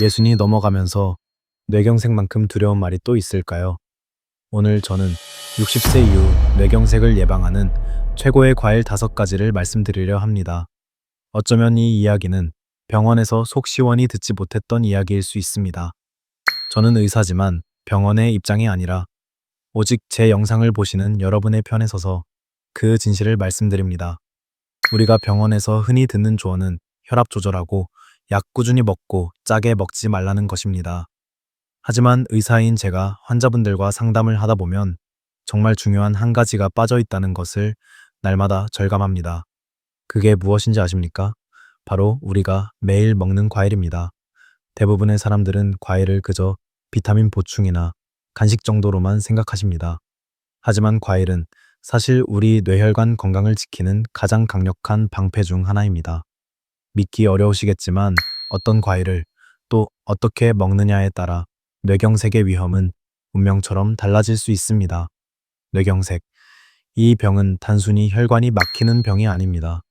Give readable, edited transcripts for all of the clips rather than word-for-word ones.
예순이 넘어가면서 뇌경색만큼 두려운 말이 또 있을까요? 오늘 저는 60세 이후 뇌경색을 예방하는 최고의 과일 5가지를 말씀드리려 합니다. 어쩌면 이 이야기는 병원에서 속 시원히 듣지 못했던 이야기일 수 있습니다. 저는 의사지만 병원의 입장이 아니라 오직 제 영상을 보시는 여러분의 편에 서서 그 진실을 말씀드립니다. 우리가 병원에서 흔히 듣는 조언은 혈압 조절하고 약 꾸준히 먹고 짜게 먹지 말라는 것입니다. 하지만 의사인 제가 환자분들과 상담을 하다 보면 정말 중요한 한 가지가 빠져 있다는 것을 날마다 절감합니다. 그게 무엇인지 아십니까? 바로 우리가 매일 먹는 과일입니다. 대부분의 사람들은 과일을 그저 비타민 보충이나 간식 정도로만 생각하십니다. 하지만 과일은 사실 우리 뇌혈관 건강을 지키는 가장 강력한 방패 중 하나입니다. 믿기 어려우시겠지만 어떤 과일을 또 어떻게 먹느냐에 따라 뇌경색의 위험은 운명처럼 달라질 수 있습니다. 뇌경색. 이 병은 단순히 혈관이 막히는 병이 아닙니다.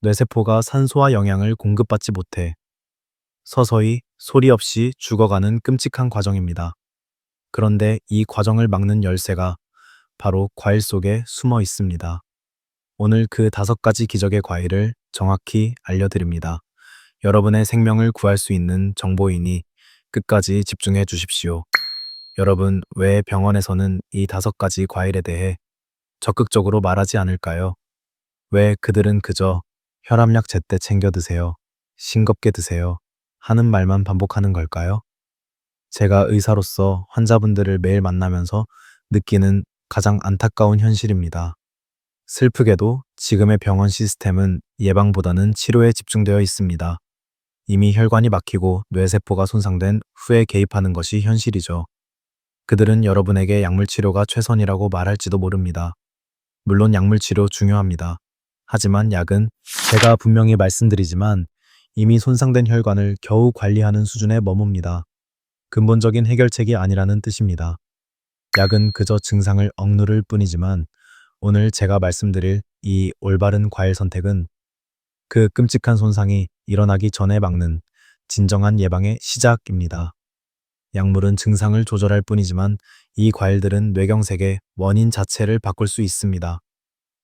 뇌세포가 산소와 영양을 공급받지 못해 서서히 소리 없이 죽어가는 끔찍한 과정입니다. 그런데 이 과정을 막는 열쇠가 바로 과일 속에 숨어 있습니다. 오늘 그 5가지 기적의 과일을 정확히 알려드립니다. 여러분의 생명을 구할 수 있는 정보이니 끝까지 집중해 주십시오. 여러분, 왜 병원에서는 이 5가지 과일에 대해 적극적으로 말하지 않을까요? 왜 그들은 그저 혈압약 제때 챙겨 드세요, 싱겁게 드세요 하는 말만 반복하는 걸까요? 제가 의사로서 환자분들을 매일 만나면서 느끼는 가장 안타까운 현실입니다. 슬프게도 지금의 병원 시스템은 예방보다는 치료에 집중되어 있습니다. 이미 혈관이 막히고 뇌세포가 손상된 후에 개입하는 것이 현실이죠. 그들은 여러분에게 약물 치료가 최선이라고 말할지도 모릅니다. 물론 약물 치료 중요합니다. 하지만 약은 제가 분명히 말씀드리지만 이미 손상된 혈관을 겨우 관리하는 수준에 머뭅니다. 근본적인 해결책이 아니라는 뜻입니다. 약은 그저 증상을 억누를 뿐이지만 오늘 제가 말씀드릴 이 올바른 과일 선택은 그 끔찍한 손상이 일어나기 전에 막는 진정한 예방의 시작입니다. 약물은 증상을 조절할 뿐이지만 이 과일들은 뇌경색의 원인 자체를 바꿀 수 있습니다.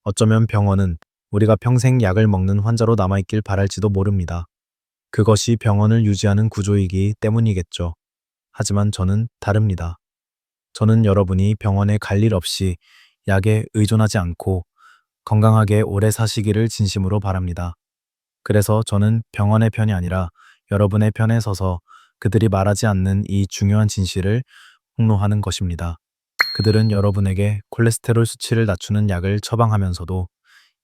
어쩌면 병원은 우리가 평생 약을 먹는 환자로 남아있길 바랄지도 모릅니다. 그것이 병원을 유지하는 구조이기 때문이겠죠. 하지만 저는 다릅니다. 저는 여러분이 병원에 갈 일 없이 약에 의존하지 않고 건강하게 오래 사시기를 진심으로 바랍니다. 그래서 저는 병원의 편이 아니라 여러분의 편에 서서 그들이 말하지 않는 이 중요한 진실을 폭로하는 것입니다. 그들은 여러분에게 콜레스테롤 수치를 낮추는 약을 처방하면서도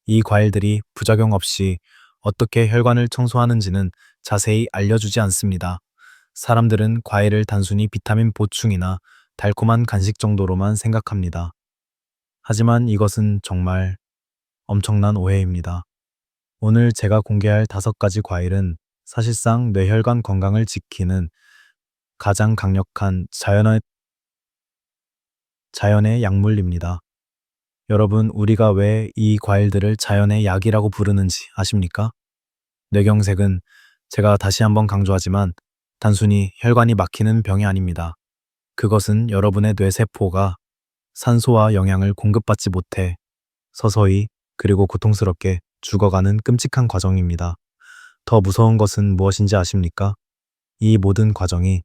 이 과일들이 부작용 없이 어떻게 혈관을 청소하는지는 자세히 알려주지 않습니다. 사람들은 과일을 단순히 비타민 보충이나 달콤한 간식 정도로만 생각합니다. 하지만 이것은 정말 엄청난 오해입니다. 오늘 제가 공개할 5가지 과일은 사실상 뇌혈관 건강을 지키는 가장 강력한 자연의 약물입니다. 여러분, 우리가 왜 이 과일들을 자연의 약이라고 부르는지 아십니까? 뇌경색은 제가 다시 한번 강조하지만 단순히 혈관이 막히는 병이 아닙니다. 그것은 여러분의 뇌세포가 산소와 영양을 공급받지 못해 서서히 그리고 고통스럽게 죽어가는 끔찍한 과정입니다. 더 무서운 것은 무엇인지 아십니까? 이 모든 과정이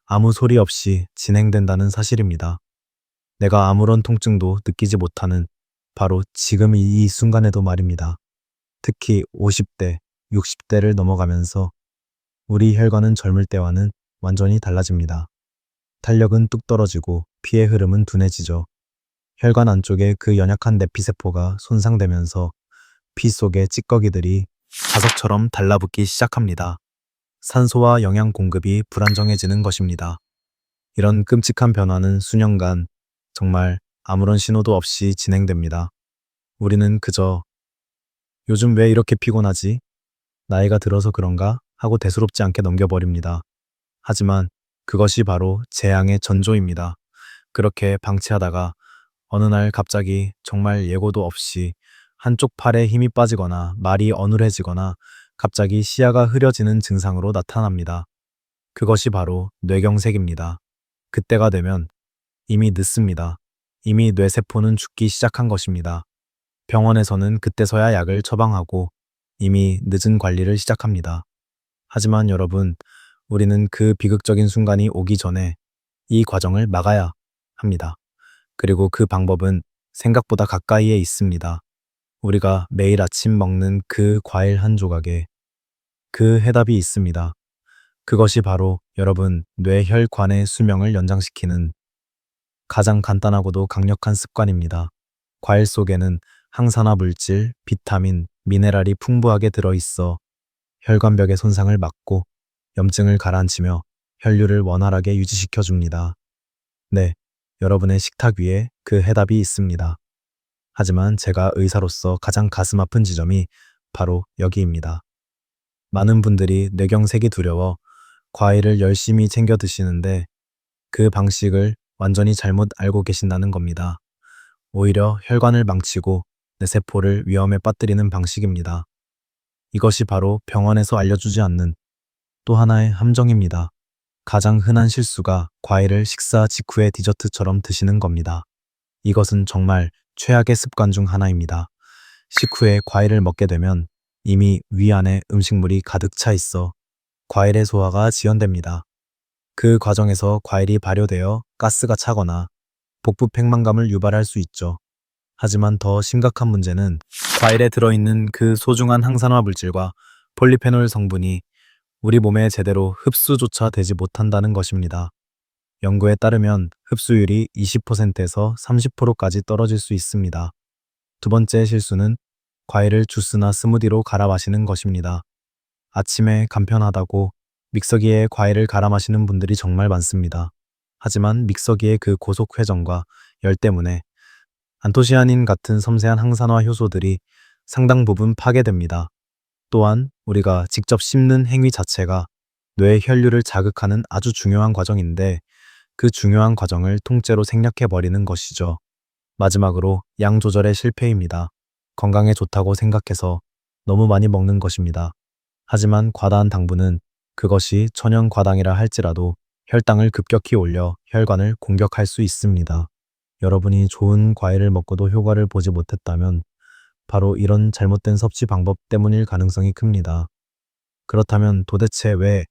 아무 소리 없이 진행된다는 사실입니다. 내가 아무런 통증도 느끼지 못하는 바로 지금 이 순간에도 말입니다. 특히 50대, 60대를 넘어가면서 우리 혈관은 젊을 때와는 완전히 달라집니다. 탄력은 뚝 떨어지고 피의 흐름은 둔해지죠. 혈관 안쪽에 그 연약한 내피세포가 손상되면서 피 속의 찌꺼기들이 자석처럼 달라붙기 시작합니다. 산소와 영양 공급이 불안정해지는 것입니다. 이런 끔찍한 변화는 수년간 정말 아무런 신호도 없이 진행됩니다. 우리는 그저 요즘 왜 이렇게 피곤하지? 나이가 들어서 그런가? 하고 대수롭지 않게 넘겨버립니다. 하지만 그것이 바로 재앙의 전조입니다. 그렇게 방치하다가 어느 날 갑자기 정말 예고도 없이 한쪽 팔에 힘이 빠지거나 말이 어눌해지거나 갑자기 시야가 흐려지는 증상으로 나타납니다. 그것이 바로 뇌경색입니다. 그때가 되면 이미 늦습니다. 이미 뇌세포는 죽기 시작한 것입니다. 병원에서는 그때서야 약을 처방하고 이미 늦은 관리를 시작합니다. 하지만 여러분, 우리는 그 비극적인 순간이 오기 전에 이 과정을 막아야 합니다. 그리고 그 방법은 생각보다 가까이에 있습니다. 우리가 매일 아침 먹는 그 과일 한 조각에 그 해답이 있습니다. 그것이 바로 여러분 뇌혈관의 수명을 연장시키는 가장 간단하고도 강력한 습관입니다. 과일 속에는 항산화 물질, 비타민, 미네랄이 풍부하게 들어있어 혈관벽의 손상을 막고 염증을 가라앉히며 혈류를 원활하게 유지시켜 줍니다. 네, 여러분의 식탁 위에 그 해답이 있습니다. 하지만 제가 의사로서 가장 가슴 아픈 지점이 바로 여기입니다. 많은 분들이 뇌경색이 두려워 과일을 열심히 챙겨 드시는데 그 방식을 완전히 잘못 알고 계신다는 겁니다. 오히려 혈관을 망치고 뇌세포를 위험에 빠뜨리는 방식입니다. 이것이 바로 병원에서 알려주지 않는 또 하나의 함정입니다. 가장 흔한 실수가 과일을 식사 직후에 디저트처럼 드시는 겁니다. 이것은 정말 최악의 습관 중 하나입니다. 식후에 과일을 먹게 되면 이미 위 안에 음식물이 가득 차 있어 과일의 소화가 지연됩니다. 그 과정에서 과일이 발효되어 가스가 차거나 복부 팽만감을 유발할 수 있죠. 하지만 더 심각한 문제는 과일에 들어있는 그 소중한 항산화 물질과 폴리페놀 성분이 우리 몸에 제대로 흡수조차 되지 못한다는 것입니다. 연구에 따르면 흡수율이 20%에서 30%까지 떨어질 수 있습니다. 두 번째 실수는 과일을 주스나 스무디로 갈아 마시는 것입니다. 아침에 간편하다고 믹서기에 과일을 갈아 마시는 분들이 정말 많습니다. 하지만 믹서기의 그 고속 회전과 열 때문에 안토시아닌 같은 섬세한 항산화 효소들이 상당 부분 파괴됩니다. 또한 우리가 직접 씹는 행위 자체가 뇌의 혈류를 자극하는 아주 중요한 과정인데 그 중요한 과정을 통째로 생략해버리는 것이죠. 마지막으로 양 조절의 실패입니다. 건강에 좋다고 생각해서 너무 많이 먹는 것입니다. 하지만 과다한 당분은 그것이 천연 과당이라 할지라도 혈당을 급격히 올려 혈관을 공격할 수 있습니다. 여러분이 좋은 과일을 먹고도 효과를 보지 못했다면 바로 이런 잘못된 섭취 방법 때문일 가능성이 큽니다. 그렇다면 도대체 왜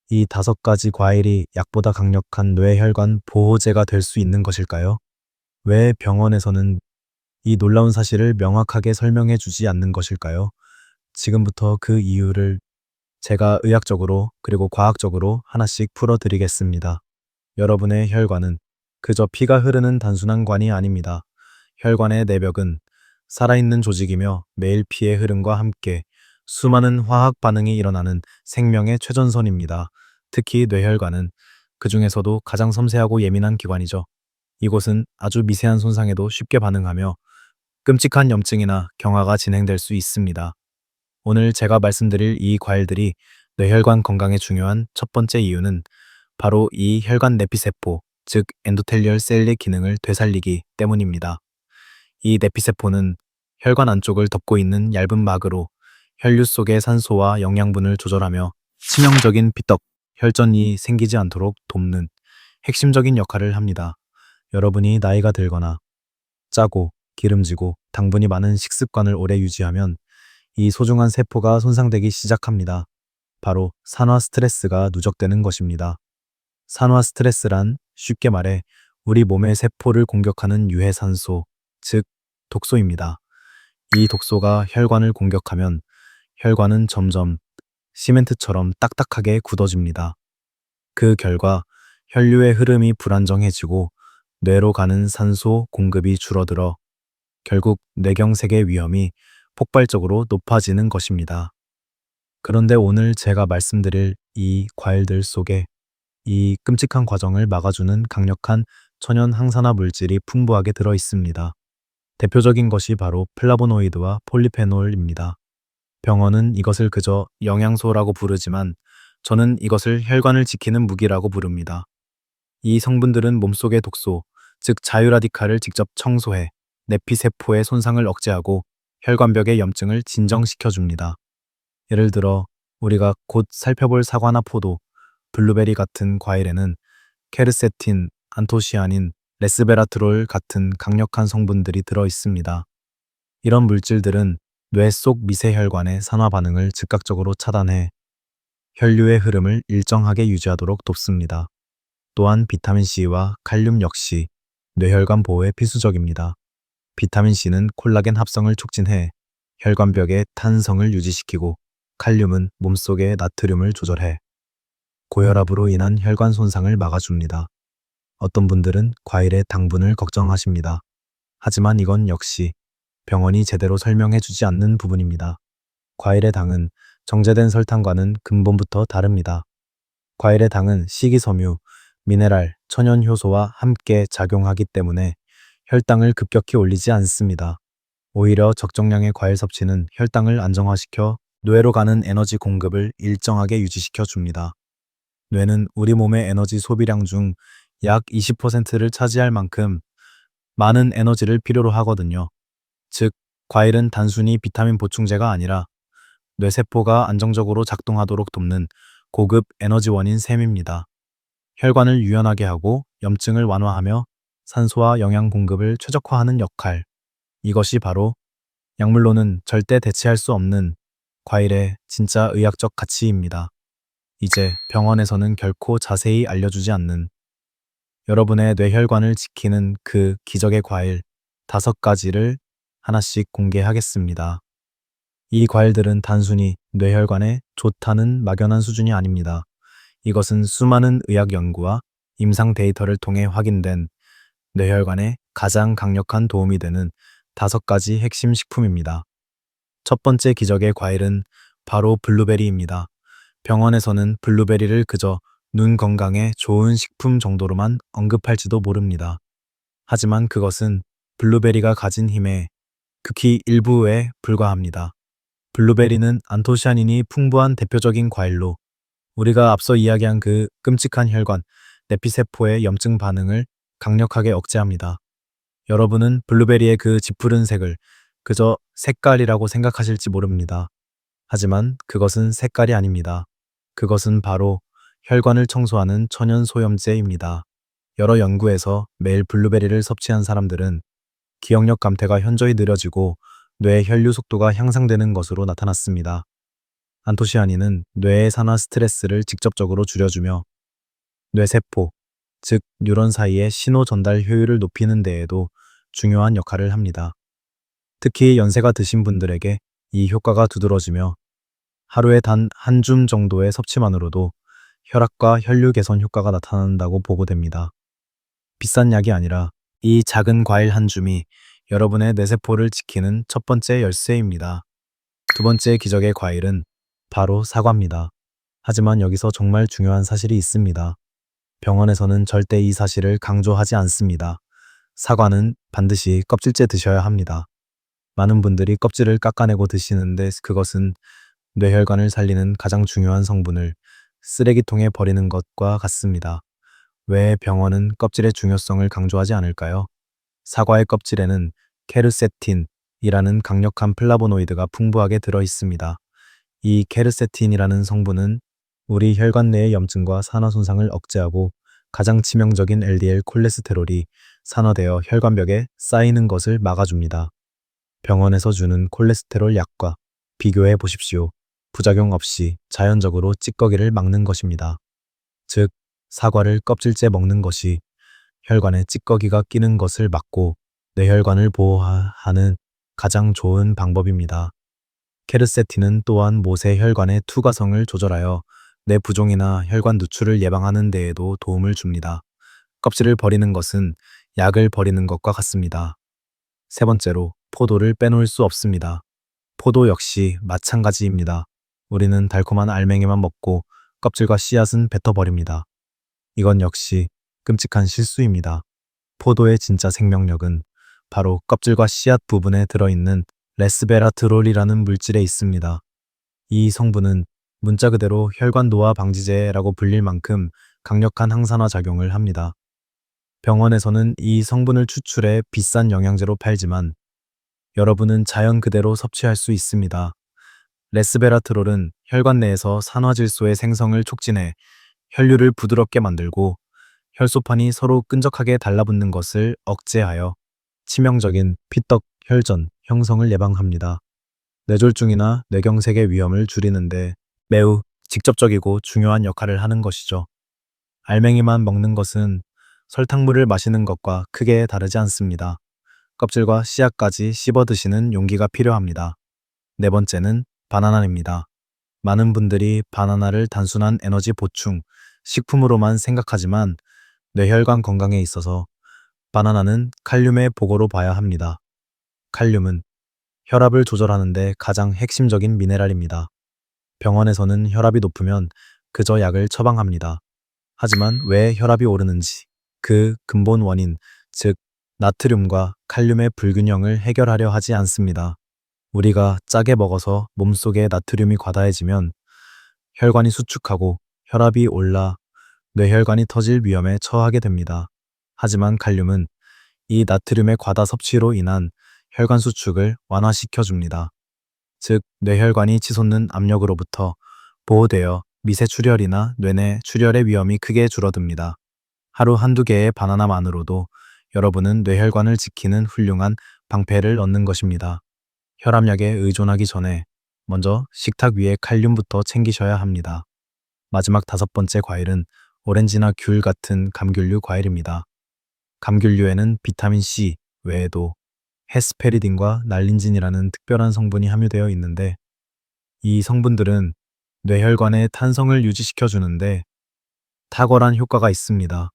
이 5가지 과일이 약보다 강력한 뇌혈관 보호제가 될 수 있는 것일까요? 왜 병원에서는 이 놀라운 사실을 명확하게 설명해 주지 않는 것일까요? 지금부터 그 이유를 제가 의학적으로 그리고 과학적으로 하나씩 풀어드리겠습니다. 여러분의 혈관은 그저 피가 흐르는 단순한 관이 아닙니다. 혈관의 내벽은 살아있는 조직이며 매일 피의 흐름과 함께 수많은 화학 반응이 일어나는 생명의 최전선입니다. 특히 뇌혈관은 그 중에서도 가장 섬세하고 예민한 기관이죠. 이곳은 아주 미세한 손상에도 쉽게 반응하며 끔찍한 염증이나 경화가 진행될 수 있습니다. 오늘 제가 말씀드릴 이 과일들이 뇌혈관 건강에 중요한 첫 번째 이유는 바로 이 혈관 내피세포, 즉 엔도텔리얼 셀의 기능을 되살리기 때문입니다. 이 내피세포는 혈관 안쪽을 덮고 있는 얇은 막으로 혈류 속의 산소와 영양분을 조절하며 치명적인 피떡, 혈전이 생기지 않도록 돕는 핵심적인 역할을 합니다. 여러분이 나이가 들거나 짜고 기름지고 당분이 많은 식습관을 오래 유지하면 이 소중한 세포가 손상되기 시작합니다. 바로 산화 스트레스가 누적되는 것입니다. 산화 스트레스란 쉽게 말해 우리 몸의 세포를 공격하는 유해산소, 즉 독소입니다. 이 독소가 혈관을 공격하면 혈관은 점점 시멘트처럼 딱딱하게 굳어집니다. 그 결과 혈류의 흐름이 불안정해지고 뇌로 가는 산소 공급이 줄어들어 결국 뇌경색의 위험이 폭발적으로 높아지는 것입니다. 그런데 오늘 제가 말씀드릴 이 과일들 속에 이 끔찍한 과정을 막아주는 강력한 천연 항산화 물질이 풍부하게 들어 있습니다. 대표적인 것이 바로 플라보노이드와 폴리페놀입니다. 병원은 이것을 그저 영양소라고 부르지만 저는 이것을 혈관을 지키는 무기라고 부릅니다. 이 성분들은 몸속의 독소, 즉 자유라디칼을 직접 청소해 내피세포의 손상을 억제하고 혈관벽의 염증을 진정시켜 줍니다. 예를 들어 우리가 곧 살펴볼 사과나 포도, 블루베리 같은 과일에는 케르세틴, 안토시아닌, 레스베라트롤 같은 강력한 성분들이 들어 있습니다. 이런 물질들은 뇌 속 미세혈관의 산화 반응을 즉각적으로 차단해 혈류의 흐름을 일정하게 유지하도록 돕습니다. 또한 비타민 C와 칼륨 역시 뇌혈관 보호에 필수적입니다. 비타민 C는 콜라겐 합성을 촉진해 혈관벽의 탄성을 유지시키고 칼륨은 몸속의 나트륨을 조절해 고혈압으로 인한 혈관 손상을 막아줍니다. 어떤 분들은 과일의 당분을 걱정하십니다. 하지만 이건 역시 병원이 제대로 설명해주지 않는 부분입니다. 과일의 당은 정제된 설탕과는 근본부터 다릅니다. 과일의 당은 식이섬유, 미네랄, 천연 효소와 함께 작용하기 때문에 혈당을 급격히 올리지 않습니다. 오히려 적정량의 과일 섭취는 혈당을 안정화시켜 뇌로 가는 에너지 공급을 일정하게 유지시켜 줍니다. 뇌는 우리 몸의 에너지 소비량 중 약 20%를 차지할 만큼 많은 에너지를 필요로 하거든요. 즉, 과일은 단순히 비타민 보충제가 아니라 뇌세포가 안정적으로 작동하도록 돕는 고급 에너지원인 셈입니다. 혈관을 유연하게 하고 염증을 완화하며 산소와 영양 공급을 최적화하는 역할. 이것이 바로 약물로는 절대 대체할 수 없는 과일의 진짜 의학적 가치입니다. 이제 병원에서는 결코 자세히 알려주지 않는 여러분의 뇌혈관을 지키는 그 기적의 과일 5가지를 하나씩 공개하겠습니다. 이 과일들은 단순히 뇌혈관에 좋다는 막연한 수준이 아닙니다. 이것은 수많은 의학 연구와 임상 데이터를 통해 확인된 뇌혈관에 가장 강력한 도움이 되는 5가지 핵심 식품입니다. 첫 번째 기적의 과일은 바로 블루베리입니다. 병원에서는 블루베리를 그저 눈 건강에 좋은 식품 정도로만 언급할지도 모릅니다. 하지만 그것은 블루베리가 가진 힘의 극히 일부에 불과합니다. 블루베리는 안토시아닌이 풍부한 대표적인 과일로 우리가 앞서 이야기한 그 끔찍한 혈관, 내피세포의 염증 반응을 강력하게 억제합니다. 여러분은 블루베리의 그 짙푸른 색을 그저 색깔이라고 생각하실지 모릅니다. 하지만 그것은 색깔이 아닙니다. 그것은 바로 혈관을 청소하는 천연 소염제입니다. 여러 연구에서 매일 블루베리를 섭취한 사람들은 기억력 감퇴가 현저히 느려지고 뇌 혈류 속도가 향상되는 것으로 나타났습니다. 안토시아닌은 뇌의 산화 스트레스를 직접적으로 줄여주며 뇌세포, 즉 뉴런 사이의 신호 전달 효율을 높이는 데에도 중요한 역할을 합니다. 특히 연세가 드신 분들에게 이 효과가 두드러지며 하루에 단 한 줌 정도의 섭취만으로도 혈압과 혈류 개선 효과가 나타난다고 보고됩니다. 비싼 약이 아니라 이 작은 과일 한 줌이 여러분의 뇌세포를 지키는 첫 번째 열쇠입니다. 두 번째 기적의 과일은 바로 사과입니다. 하지만 여기서 정말 중요한 사실이 있습니다. 병원에서는 절대 이 사실을 강조하지 않습니다. 사과는 반드시 껍질째 드셔야 합니다. 많은 분들이 껍질을 깎아내고 드시는데 그것은 뇌혈관을 살리는 가장 중요한 성분을 쓰레기통에 버리는 것과 같습니다. 왜 병원은 껍질의 중요성을 강조하지 않을까요? 사과의 껍질에는 케르세틴이라는 강력한 플라보노이드가 풍부하게 들어 있습니다. 이 케르세틴이라는 성분은 우리 혈관 내의 염증과 산화 손상을 억제하고 가장 치명적인 LDL 콜레스테롤이 산화되어 혈관벽에 쌓이는 것을 막아줍니다. 병원에서 주는 콜레스테롤 약과 비교해 보십시오. 부작용 없이 자연적으로 찌꺼기를 막는 것입니다. 즉, 사과를 껍질째 먹는 것이 혈관에 찌꺼기가 끼는 것을 막고 뇌혈관을 보호하는 가장 좋은 방법입니다. 케르세틴은 또한 모세 혈관의 투과성을 조절하여 뇌 부종이나 혈관 누출을 예방하는 데에도 도움을 줍니다. 껍질을 버리는 것은 약을 버리는 것과 같습니다. 세 번째로, 포도를 빼놓을 수 없습니다. 포도 역시 마찬가지입니다. 우리는 달콤한 알맹이만 먹고 껍질과 씨앗은 뱉어버립니다. 이건 역시 끔찍한 실수입니다. 포도의 진짜 생명력은 바로 껍질과 씨앗 부분에 들어있는 레스베라트롤이라는 물질에 있습니다. 이 성분은 문자 그대로 혈관 노화 방지제라고 불릴 만큼 강력한 항산화 작용을 합니다. 병원에서는 이 성분을 추출해 비싼 영양제로 팔지만 여러분은 자연 그대로 섭취할 수 있습니다. 레스베라트롤은 혈관 내에서 산화질소의 생성을 촉진해 혈류를 부드럽게 만들고 혈소판이 서로 끈적하게 달라붙는 것을 억제하여 치명적인 피떡 혈전 형성을 예방합니다. 뇌졸중이나 뇌경색의 위험을 줄이는데 매우 직접적이고 중요한 역할을 하는 것이죠. 알맹이만 먹는 것은 설탕물을 마시는 것과 크게 다르지 않습니다. 껍질과 씨앗까지 씹어 드시는 용기가 필요합니다. 네 번째는 바나나입니다. 많은 분들이 바나나를 단순한 에너지 보충, 식품으로만 생각하지만 뇌혈관 건강에 있어서 바나나는 칼륨의 보고로 봐야 합니다. 칼륨은 혈압을 조절하는데 가장 핵심적인 미네랄입니다. 병원에서는 혈압이 높으면 그저 약을 처방합니다. 하지만 왜 혈압이 오르는지 그 근본 원인, 즉 나트륨과 칼륨의 불균형을 해결하려 하지 않습니다. 우리가 짜게 먹어서 몸속에 나트륨이 과다해지면 혈관이 수축하고 혈압이 올라 뇌혈관이 터질 위험에 처하게 됩니다. 하지만 칼륨은 이 나트륨의 과다 섭취로 인한 혈관 수축을 완화시켜 줍니다. 즉, 뇌혈관이 치솟는 압력으로부터 보호되어 미세출혈이나 뇌내 출혈의 위험이 크게 줄어듭니다. 하루 한두 개의 바나나만으로도 여러분은 뇌혈관을 지키는 훌륭한 방패를 얻는 것입니다. 혈압약에 의존하기 전에 먼저 식탁 위에 칼륨부터 챙기셔야 합니다. 마지막 다섯 번째 과일은 오렌지나 귤 같은 감귤류 과일입니다. 감귤류에는 비타민 C 외에도 헤스페리딘과 날린진이라는 특별한 성분이 함유되어 있는데 이 성분들은 뇌혈관의 탄성을 유지시켜 주는데 탁월한 효과가 있습니다.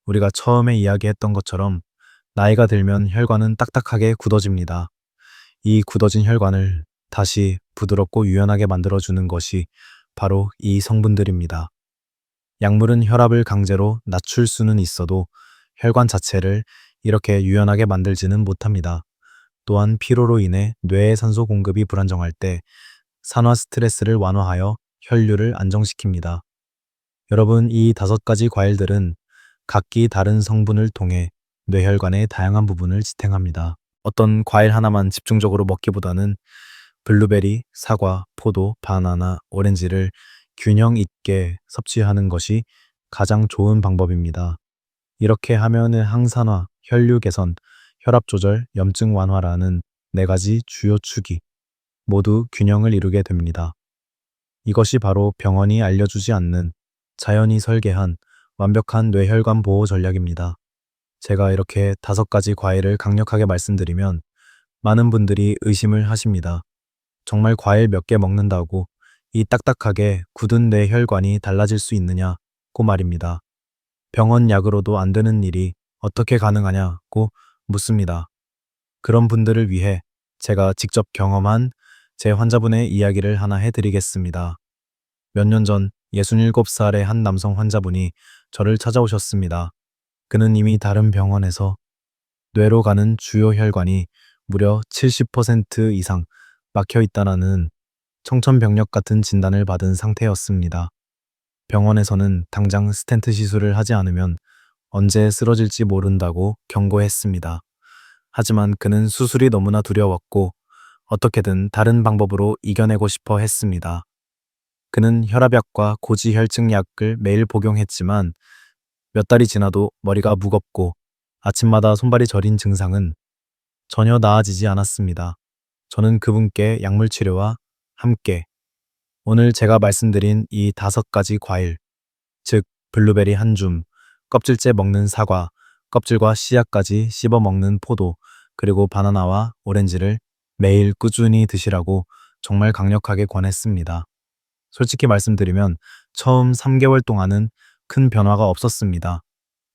우리가 처음에 이야기했던 것처럼 나이가 들면 혈관은 딱딱하게 굳어집니다. 이 굳어진 혈관을 다시 부드럽고 유연하게 만들어주는 것이 바로 이 성분들입니다. 약물은 혈압을 강제로 낮출 수는 있어도 혈관 자체를 이렇게 유연하게 만들지는 못합니다. 또한 피로로 인해 뇌의 산소 공급이 불안정할 때 산화 스트레스를 완화하여 혈류를 안정시킵니다. 여러분, 이 다섯 가지 과일들은 각기 다른 성분을 통해 뇌혈관의 다양한 부분을 지탱합니다. 어떤 과일 하나만 집중적으로 먹기보다는 블루베리, 사과, 포도, 바나나, 오렌지를 균형 있게 섭취하는 것이 가장 좋은 방법입니다. 이렇게 하면은 항산화, 혈류 개선, 혈압 조절, 염증 완화라는 네 가지 주요 축이 모두 균형을 이루게 됩니다. 이것이 바로 병원이 알려주지 않는 자연이 설계한 완벽한 뇌혈관 보호 전략입니다. 제가 이렇게 다섯 가지 과일을 강력하게 말씀드리면 많은 분들이 의심을 하십니다. 정말 과일 몇 개 먹는다고 이 딱딱하게 굳은 뇌혈관이 달라질 수 있느냐고 말입니다. 병원 약으로도 안 되는 일이 어떻게 가능하냐고 묻습니다. 그런 분들을 위해 제가 직접 경험한 제 환자분의 이야기를 하나 해드리겠습니다. 몇 년 전 67살의 한 남성 환자분이 저를 찾아오셨습니다. 그는 이미 다른 병원에서 뇌로 가는 주요 혈관이 무려 70% 이상 막혀 있다는 청천벽력 같은 진단을 받은 상태였습니다. 병원에서는 당장 스텐트 시술을 하지 않으면 언제 쓰러질지 모른다고 경고했습니다. 하지만 그는 수술이 너무나 두려웠고 어떻게든 다른 방법으로 이겨내고 싶어 했습니다. 그는 혈압약과 고지혈증 약을 매일 복용했지만 몇 달이 지나도 머리가 무겁고 아침마다 손발이 저린 증상은 전혀 나아지지 않았습니다. 저는 그분께 약물 치료와 함께 오늘 제가 말씀드린 이 다섯 가지 과일, 즉 블루베리 한 줌, 껍질째 먹는 사과, 껍질과 씨앗까지 씹어 먹는 포도, 그리고 바나나와 오렌지를 매일 꾸준히 드시라고 정말 강력하게 권했습니다. 솔직히 말씀드리면 처음 3개월 동안은 큰 변화가 없었습니다.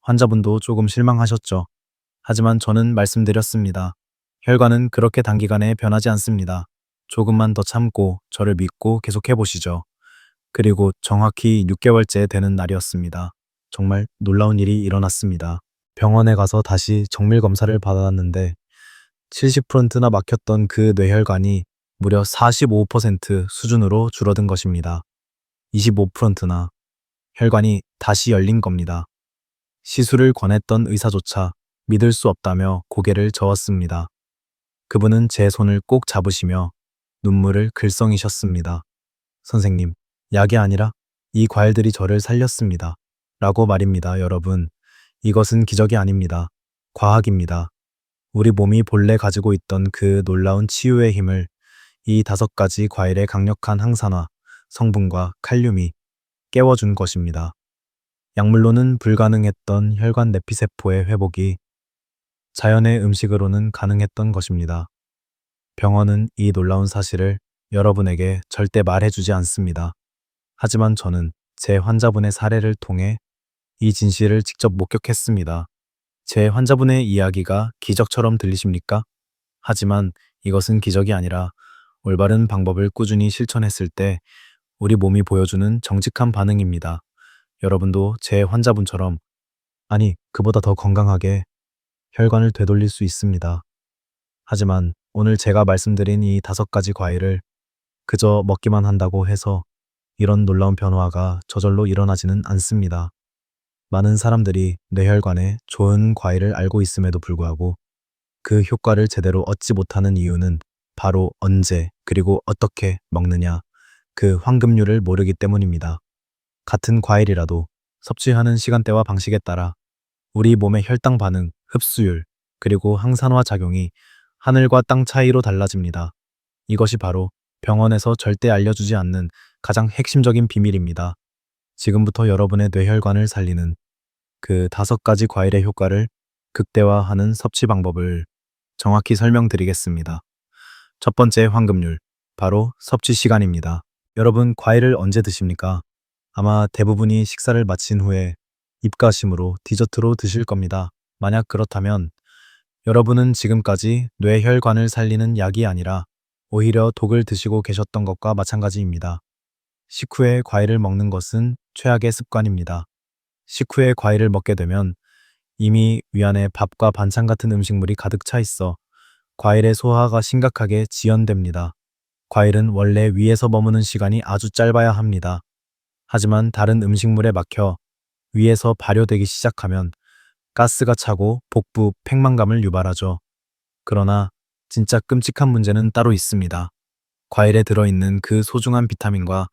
환자분도 조금 실망하셨죠. 하지만 저는 말씀드렸습니다. 혈관은 그렇게 단기간에 변하지 않습니다. 조금만 더 참고 저를 믿고 계속해 보시죠. 그리고 정확히 6개월째 되는 날이었습니다. 정말 놀라운 일이 일어났습니다. 병원에 가서 다시 정밀 검사를 받았는데 70%나 막혔던 그 뇌혈관이 무려 45% 수준으로 줄어든 것입니다. 25%나 혈관이 다시 열린 겁니다. 시술을 권했던 의사조차 믿을 수 없다며 고개를 저었습니다. 그분은 제 손을 꼭 잡으시며 눈물을 글썽이셨습니다. 선생님, 약이 아니라 이 과일들이 저를 살렸습니다. 라고 말입니다, 여러분. 이것은 기적이 아닙니다. 과학입니다. 우리 몸이 본래 가지고 있던 그 놀라운 치유의 힘을 이 5가지 과일의 강력한 항산화 성분과 칼륨이 깨워준 것입니다. 약물로는 불가능했던 혈관 내피세포의 회복이 자연의 음식으로는 가능했던 것입니다. 병원은 이 놀라운 사실을 여러분에게 절대 말해주지 않습니다. 하지만 저는 제 환자분의 사례를 통해 이 진실을 직접 목격했습니다. 제 환자분의 이야기가 기적처럼 들리십니까? 하지만 이것은 기적이 아니라 올바른 방법을 꾸준히 실천했을 때 우리 몸이 보여주는 정직한 반응입니다. 여러분도 제 환자분처럼, 아니, 그보다 더 건강하게 혈관을 되돌릴 수 있습니다. 하지만 오늘 제가 말씀드린 이 5가지 과일을 그저 먹기만 한다고 해서 이런 놀라운 변화가 저절로 일어나지는 않습니다. 많은 사람들이 뇌혈관에 좋은 과일을 알고 있음에도 불구하고 그 효과를 제대로 얻지 못하는 이유는 바로 언제 그리고 어떻게 먹느냐, 그 황금률을 모르기 때문입니다. 같은 과일이라도 섭취하는 시간대와 방식에 따라 우리 몸의 혈당 반응, 흡수율, 그리고 항산화 작용이 하늘과 땅 차이로 달라집니다. 이것이 바로 병원에서 절대 알려주지 않는 가장 핵심적인 비밀입니다. 지금부터 여러분의 뇌혈관을 살리는 그 5가지 과일의 효과를 극대화하는 섭취 방법을 정확히 설명드리겠습니다. 첫 번째 황금률, 바로 섭취 시간입니다. 여러분, 과일을 언제 드십니까? 아마 대부분이 식사를 마친 후에 입가심으로 디저트로 드실 겁니다. 만약 그렇다면 여러분은 지금까지 뇌혈관을 살리는 약이 아니라 오히려 독을 드시고 계셨던 것과 마찬가지입니다. 식후에 과일을 먹는 것은 최악의 습관입니다. 식후에 과일을 먹게 되면 이미 위안에 밥과 반찬 같은 음식물이 가득 차 있어 과일의 소화가 심각하게 지연됩니다. 과일은 원래 위에서 머무는 시간이 아주 짧아야 합니다. 하지만 다른 음식물에 막혀 위에서 발효되기 시작하면 가스가 차고 복부, 팽만감을 유발하죠. 그러나 진짜 끔찍한 문제는 따로 있습니다. 과일에 들어있는 그 소중한 비타민과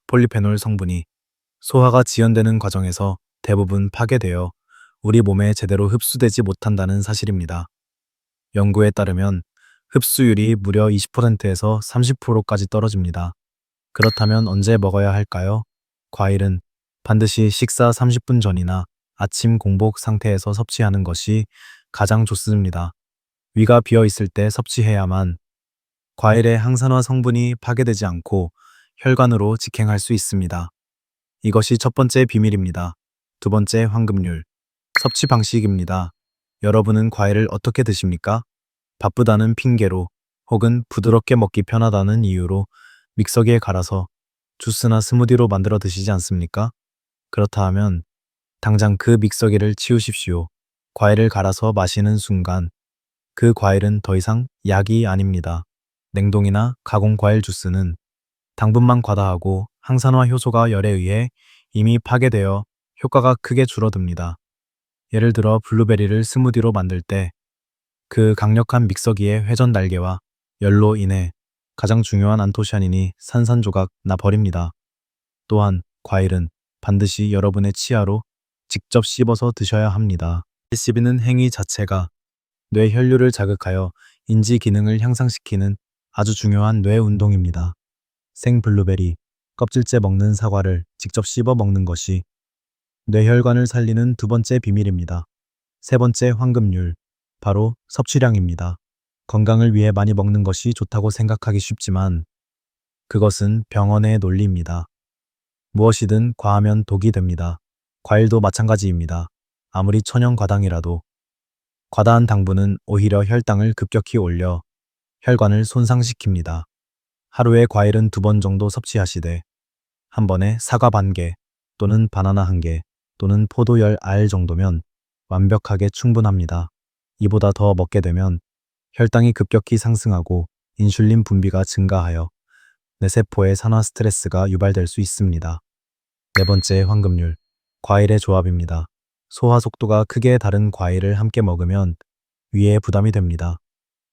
폴리페놀 성분이 소화가 지연되는 과정에서 대부분 파괴되어 우리 몸에 제대로 흡수되지 못한다는 사실입니다. 연구에 따르면 흡수율이 무려 20%에서 30%까지 떨어집니다. 그렇다면 언제 먹어야 할까요? 과일은 반드시 식사 30분 전이나 아침 공복 상태에서 섭취하는 것이 가장 좋습니다. 위가 비어 있을 때 섭취해야만 과일의 항산화 성분이 파괴되지 않고 혈관으로 직행할 수 있습니다. 이것이 첫 번째 비밀입니다. 두 번째 황금률, 섭취 방식입니다. 여러분은 과일을 어떻게 드십니까? 바쁘다는 핑계로 혹은 부드럽게 먹기 편하다는 이유로 믹서기에 갈아서 주스나 스무디로 만들어 드시지 않습니까? 그렇다 하면 당장 그 믹서기를 치우십시오. 과일을 갈아서 마시는 순간 그 과일은 더 이상 약이 아닙니다. 냉동이나 가공 과일 주스는 당분만 과다하고 항산화 효소가 열에 의해 이미 파괴되어 효과가 크게 줄어듭니다. 예를 들어 블루베리를 스무디로 만들 때 그 강력한 믹서기의 회전 날개와 열로 인해 가장 중요한 안토시아닌이 산산조각 나 버립니다. 또한 과일은 반드시 여러분의 치아로 직접 씹어서 드셔야 합니다. 씹는 행위 자체가 뇌 혈류를 자극하여 인지 기능을 향상시키는 아주 중요한 뇌 운동입니다. 생 블루베리, 껍질째 먹는 사과를 직접 씹어 먹는 것이 뇌혈관을 살리는 두 번째 비밀입니다. 세 번째 황금률, 바로 섭취량입니다. 건강을 위해 많이 먹는 것이 좋다고 생각하기 쉽지만 그것은 병원의 논리입니다. 무엇이든 과하면 독이 됩니다. 과일도 마찬가지입니다. 아무리 천연 과당이라도 과다한 당분은 오히려 혈당을 급격히 올려 혈관을 손상시킵니다. 하루에 과일은 2번 정도 섭취하시되 한 번에 사과 반 개 또는 바나나 1개 또는 포도 10알 정도면 완벽하게 충분합니다. 이보다 더 먹게 되면 혈당이 급격히 상승하고 인슐린 분비가 증가하여 뇌세포의 산화 스트레스가 유발될 수 있습니다. 네 번째 황금률, 과일의 조합입니다. 소화 속도가 크게 다른 과일을 함께 먹으면 위에 부담이 됩니다.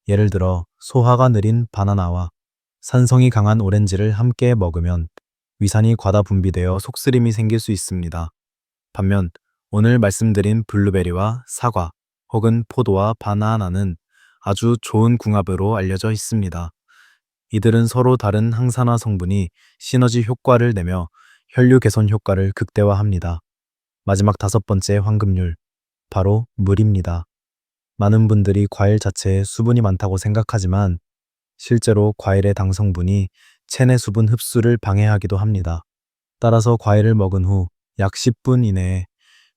예를 들어 소화가 느린 바나나와 산성이 강한 오렌지를 함께 먹으면 위산이 과다 분비되어 속쓰림이 생길 수 있습니다. 반면 오늘 말씀드린 블루베리와 사과 혹은 포도와 바나나는 아주 좋은 궁합으로 알려져 있습니다. 이들은 서로 다른 항산화 성분이 시너지 효과를 내며 혈류 개선 효과를 극대화합니다. 마지막 다섯 번째 황금률, 바로 물입니다. 많은 분들이 과일 자체에 수분이 많다고 생각하지만 실제로 과일의 당 성분이 체내 수분 흡수를 방해하기도 합니다. 따라서 과일을 먹은 후 약 10분 이내에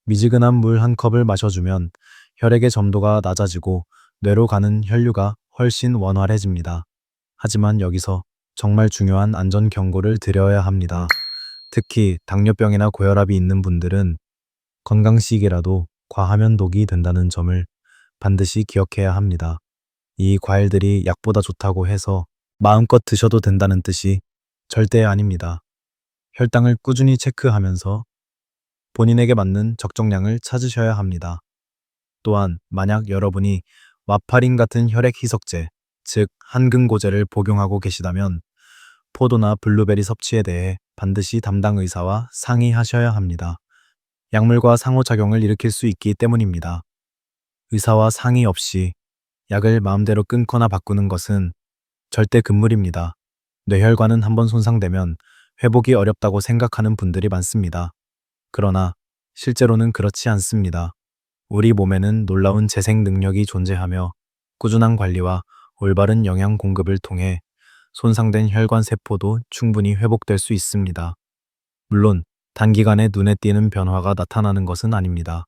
미지근한 물 한 컵을 마셔주면 혈액의 점도가 낮아지고 뇌로 가는 혈류가 훨씬 원활해집니다. 하지만 여기서 정말 중요한 안전 경고를 드려야 합니다. 특히 당뇨병이나 고혈압이 있는 분들은 건강식이라도 과하면 독이 된다는 점을 반드시 기억해야 합니다. 이 과일들이 약보다 좋다고 해서 마음껏 드셔도 된다는 뜻이 절대 아닙니다. 혈당을 꾸준히 체크하면서 본인에게 맞는 적정량을 찾으셔야 합니다. 또한 만약 여러분이 와파린 같은 혈액 희석제, 즉 한근고제를 복용하고 계시다면 포도나 블루베리 섭취에 대해 반드시 담당 의사와 상의하셔야 합니다. 약물과 상호작용을 일으킬 수 있기 때문입니다. 의사와 상의 없이 약을 마음대로 끊거나 바꾸는 것은 절대 금물입니다. 뇌혈관은 한번 손상되면 회복이 어렵다고 생각하는 분들이 많습니다. 그러나 실제로는 그렇지 않습니다. 우리 몸에는 놀라운 재생 능력이 존재하며 꾸준한 관리와 올바른 영양 공급을 통해 손상된 혈관 세포도 충분히 회복될 수 있습니다. 물론 단기간에 눈에 띄는 변화가 나타나는 것은 아닙니다.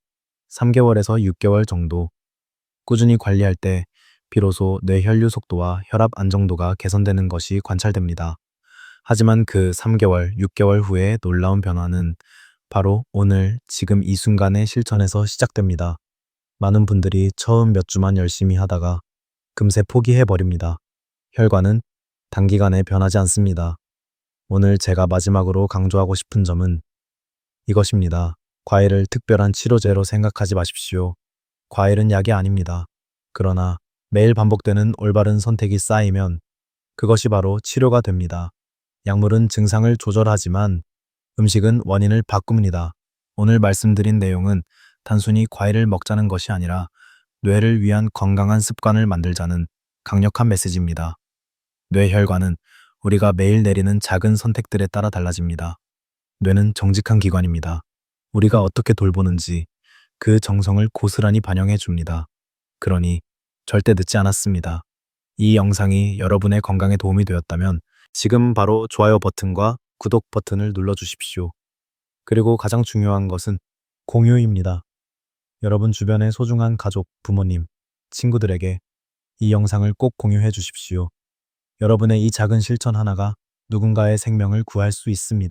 3개월에서 6개월 정도 꾸준히 관리할 때 비로소 뇌 혈류 속도와 혈압 안정도가 개선되는 것이 관찰됩니다. 하지만 그 3개월, 6개월 후에 놀라운 변화는 바로 오늘, 지금 이 순간의 실천에서 시작됩니다. 많은 분들이 처음 몇 주만 열심히 하다가 금세 포기해버립니다. 혈관은 단기간에 변하지 않습니다. 오늘 제가 마지막으로 강조하고 싶은 점은 이것입니다. 과일을 특별한 치료제로 생각하지 마십시오. 과일은 약이 아닙니다. 그러나 매일 반복되는 올바른 선택이 쌓이면 그것이 바로 치료가 됩니다. 약물은 증상을 조절하지만 음식은 원인을 바꿉니다. 오늘 말씀드린 내용은 단순히 과일을 먹자는 것이 아니라 뇌를 위한 건강한 습관을 만들자는 강력한 메시지입니다. 뇌혈관은 우리가 매일 내리는 작은 선택들에 따라 달라집니다. 뇌는 정직한 기관입니다. 우리가 어떻게 돌보는지 그 정성을 고스란히 반영해 줍니다. 그러니 절대 늦지 않았습니다. 이 영상이 여러분의 건강에 도움이 되었다면 지금 바로 좋아요 버튼과 구독 버튼을 눌러주십시오. 그리고 가장 중요한 것은 공유입니다. 여러분 주변의 소중한 가족, 부모님, 친구들에게 이 영상을 꼭 공유해 주십시오. 여러분의 이 작은 실천 하나가 누군가의 생명을 구할 수 있습니다.